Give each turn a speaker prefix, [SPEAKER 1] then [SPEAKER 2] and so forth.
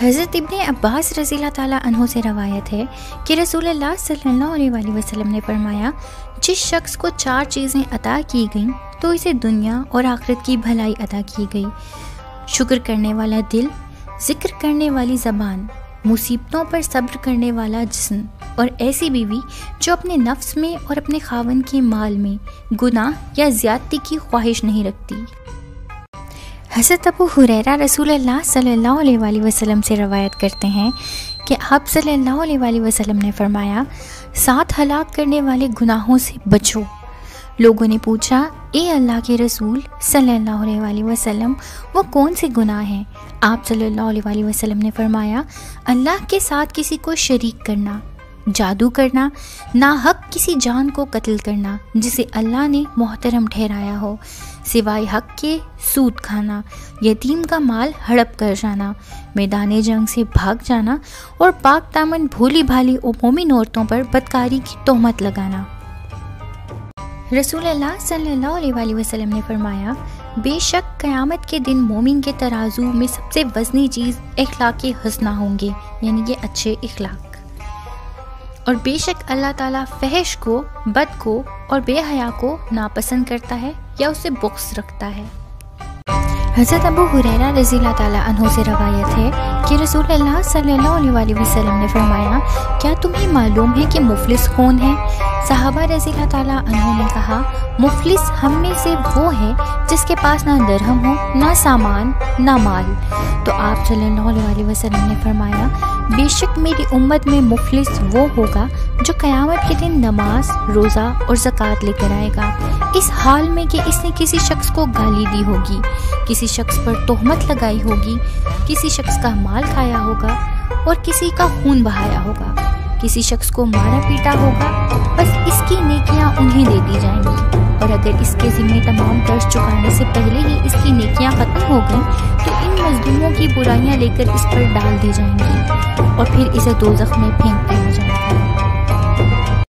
[SPEAKER 1] حضرت ابن عباس رضی اللہ تعالیٰ عنہ سے روایت ہے کہ رسول اللہ صلی اللہ علیہ وسلم نے فرمایا، جس شخص کو 4 چیزیں عطا کی گئیں تو اسے دنیا اور آخرت کی بھلائی عطا کی گئی: شکر کرنے والا دل، ذکر کرنے والی زبان، مصیبتوں پر صبر کرنے والا جسم، اور ایسی بیوی جو اپنے نفس میں اور اپنے خاوند کے مال میں گناہ یا زیادتی کی خواہش نہیں رکھتی۔ حضرت ابو ہریرہ رسول اللہ صلی اللہ علیہ وسلم سے روایت کرتے ہیں کہ آپ صلی اللہ علیہ وسلم نے فرمایا، 7 ہلاک کرنے والے گناہوں سے بچو۔ لوگوں نے پوچھا، اے اللہ کے رسول صلی اللہ علیہ وسلم، وہ کون سے گناہ ہیں؟ آپ صلی اللہ علیہ وسلم نے فرمایا، اللہ کے ساتھ کسی کو شریک کرنا، جادو کرنا، ناحق کسی جان کو قتل کرنا جسے اللہ نے محترم ٹھہرایا ہو، سوائے حق کے سود کھانا، یتیم کا مال ہڑپ کر جانا، میدان جنگ سے بھاگ جانا، اور پاک دامن بھولی بھالی مومن عورتوں پر بدکاری کی تہمت لگانا۔ رسول اللہ صلی اللہ علیہ وسلم نے فرمایا، بے شک قیامت کے دن مومن کے ترازو میں سب سے وزنی چیز اخلاق حسنہ ہوں گے، یعنی کہ اچھے اخلاق، اور بے شک اللہ تعالیٰ فحش کو، بد کو اور بے حیا کو ناپسند کرتا ہے یا اسے بغض رکھتا ہے۔ حضرت ابو ہریرہ رضی اللہ تعالیٰ عنہ سے روایت ہے کہ رسول اللہ صلی اللہ علیہ وسلم نے فرمایا، کیا تمہیں معلوم ہے کہ مفلس کون ہے؟ صحابہ رضی اللہ تعالیٰ عنہ نے کہا، مفلس ہم میں سے وہ ہے جس کے پاس نہ درہم ہو، نہ سامان، نہ مال۔ تو آپ صلی اللہ علیہ وسلم نے فرمایا، بے شک میری امت میں مفلس وہ ہوگا جو قیامت کے دن نماز، روزہ اور زکوٰۃ لے کر آئے گا، اس حال میں کہ اس نے کسی شخص کو گالی دی ہوگی، کسی شخص پر تہمت لگائی ہوگی، کسی شخص کا مال کھایا ہوگا اور کسی کا خون بہایا ہوگا، کسی شخص کو مارا پیٹا ہوگا، بس اس کی نیکیاں انہیں دے دی جائیں گی، اور اگر اس کے ذمہ تمام قرض چکانے سے پہلے ہی اس کی نیکیاں ختم ہو گئیں تو ان مظلوموں کی برائیاں لے کر اس پر ڈال دی جائیں گی اور پھر اسے دوزخ میں پھینک دیا جائے گا۔